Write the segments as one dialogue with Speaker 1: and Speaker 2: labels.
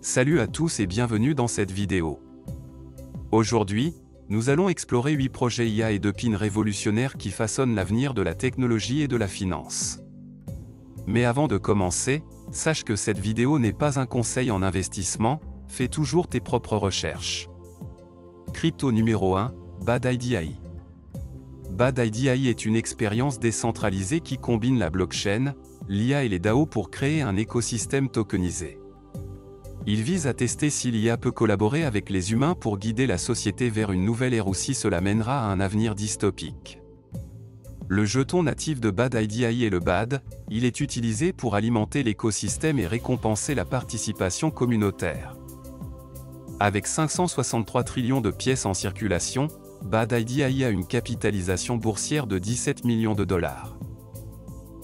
Speaker 1: Salut à tous et bienvenue dans cette vidéo. Aujourd'hui, nous allons explorer 8 projets IA et de pins révolutionnaires qui façonnent l'avenir de la technologie et de la finance. Mais avant de commencer, sache que cette vidéo n'est pas un conseil en investissement, fais toujours tes propres recherches. Crypto numéro 1, BadIDAI. BadIDAI est une expérience décentralisée qui combine la blockchain, l'IA et les DAO pour créer un écosystème tokenisé. Il vise à tester si l'IA peut collaborer avec les humains pour guider la société vers une nouvelle ère ou si cela mènera à un avenir dystopique. Le jeton natif de BadIDAI est le BAD, il est utilisé pour alimenter l'écosystème et récompenser la participation communautaire. Avec 563 trillions de pièces en circulation, BadIDAI a une capitalisation boursière de 17 millions de dollars.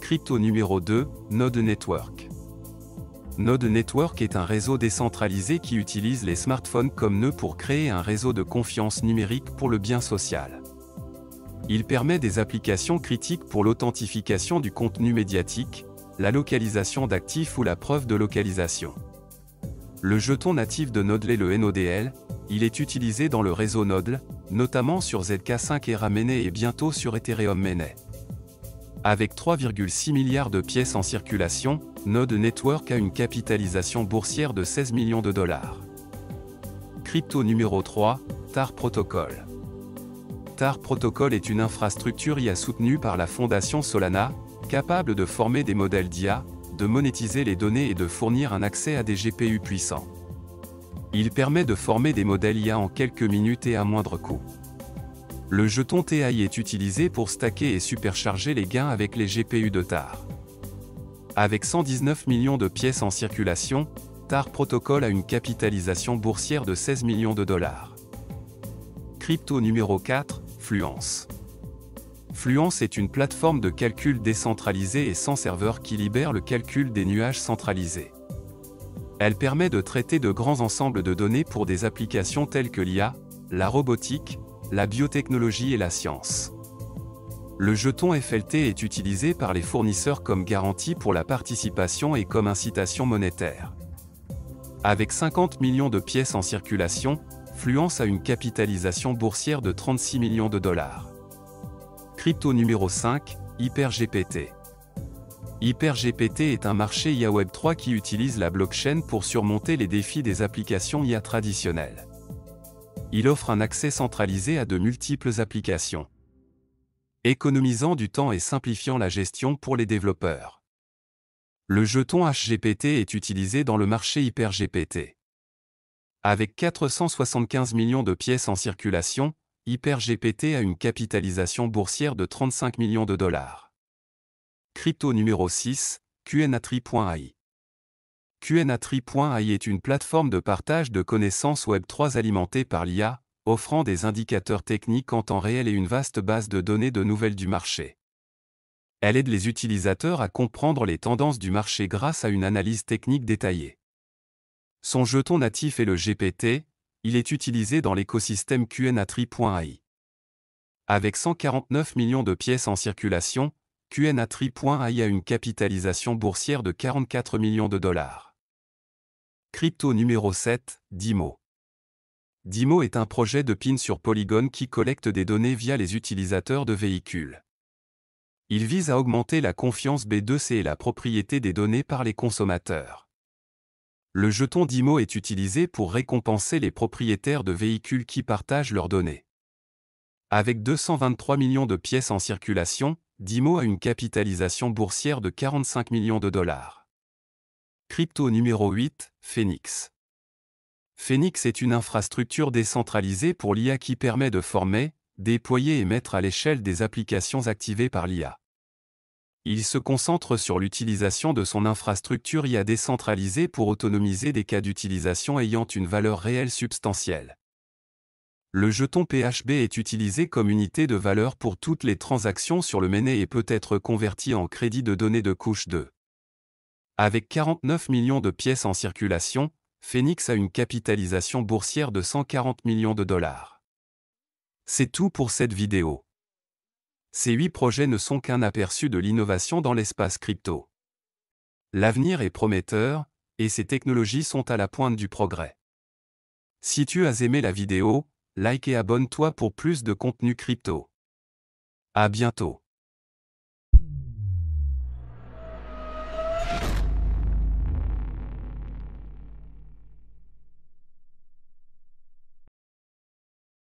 Speaker 1: Crypto numéro 2, Node Network. Node Network est un réseau décentralisé qui utilise les smartphones comme nœud pour créer un réseau de confiance numérique pour le bien social. Il permet des applications critiques pour l'authentification du contenu médiatique, la localisation d'actifs ou la preuve de localisation. Le jeton natif de Nodle est le NODL, il est utilisé dans le réseau Nodle, notamment sur ZK5 Era Mainnet et bientôt sur Ethereum Mainnet. Avec 3,6 milliards de pièces en circulation, Node Network a une capitalisation boursière de 16 millions de dollars. Crypto numéro 3, TAR Protocol. TAR Protocol est une infrastructure IA soutenue par la fondation Solana, capable de former des modèles d'IA, de monétiser les données et de fournir un accès à des GPU puissants. Il permet de former des modèles IA en quelques minutes et à moindre coût. Le jeton TAI est utilisé pour stacker et supercharger les gains avec les GPU de TAR. Avec 119 millions de pièces en circulation, TAR Protocol a une capitalisation boursière de 16 millions de dollars. Crypto numéro 4, Fluence. Fluence est une plateforme de calcul décentralisée et sans serveur qui libère le calcul des nuages centralisés. Elle permet de traiter de grands ensembles de données pour des applications telles que l'IA, la robotique, la biotechnologie et la science. Le jeton FLT est utilisé par les fournisseurs comme garantie pour la participation et comme incitation monétaire. Avec 50 millions de pièces en circulation, Fluence a une capitalisation boursière de 36 millions de dollars. Crypto numéro 5, HyperGPT. HyperGPT est un marché IA Web3 qui utilise la blockchain pour surmonter les défis des applications IA traditionnelles. Il offre un accès centralisé à de multiples applications, économisant du temps et simplifiant la gestion pour les développeurs. Le jeton HGPT est utilisé dans le marché HyperGPT. Avec 475 millions de pièces en circulation, HyperGPT a une capitalisation boursière de 35 millions de dollars. Crypto numéro 6, QNATRI.ai. QNATRI.ai est une plateforme de partage de connaissances Web3 alimentée par l'IA, offrant des indicateurs techniques en temps réel et une vaste base de données de nouvelles du marché. Elle aide les utilisateurs à comprendre les tendances du marché grâce à une analyse technique détaillée. Son jeton natif est le GPT, il est utilisé dans l'écosystème QNATRI.ai. Avec 149 millions de pièces en circulation, QNATRI.ai a une capitalisation boursière de 44 millions de dollars. Crypto numéro 7, Dimo. Dimo est un projet de pin sur Polygon qui collecte des données via les utilisateurs de véhicules. Il vise à augmenter la confiance B2C et la propriété des données par les consommateurs. Le jeton Dimo est utilisé pour récompenser les propriétaires de véhicules qui partagent leurs données. Avec 223 millions de pièces en circulation, Dimo a une capitalisation boursière de 45 millions de dollars. Crypto numéro 8, Phoenix. Phoenix est une infrastructure décentralisée pour l'IA qui permet de former, déployer et mettre à l'échelle des applications activées par l'IA. Il se concentre sur l'utilisation de son infrastructure IA décentralisée pour autonomiser des cas d'utilisation ayant une valeur réelle substantielle. Le jeton PHB est utilisé comme unité de valeur pour toutes les transactions sur le mainnet et peut être converti en crédit de données de couche 2. Avec 49 millions de pièces en circulation, Phoenix a une capitalisation boursière de 140 millions de dollars. C'est tout pour cette vidéo. Ces 8 projets ne sont qu'un aperçu de l'innovation dans l'espace crypto. L'avenir est prometteur, et ces technologies sont à la pointe du progrès. Si tu as aimé la vidéo, like et abonne-toi pour plus de contenu crypto. À bientôt.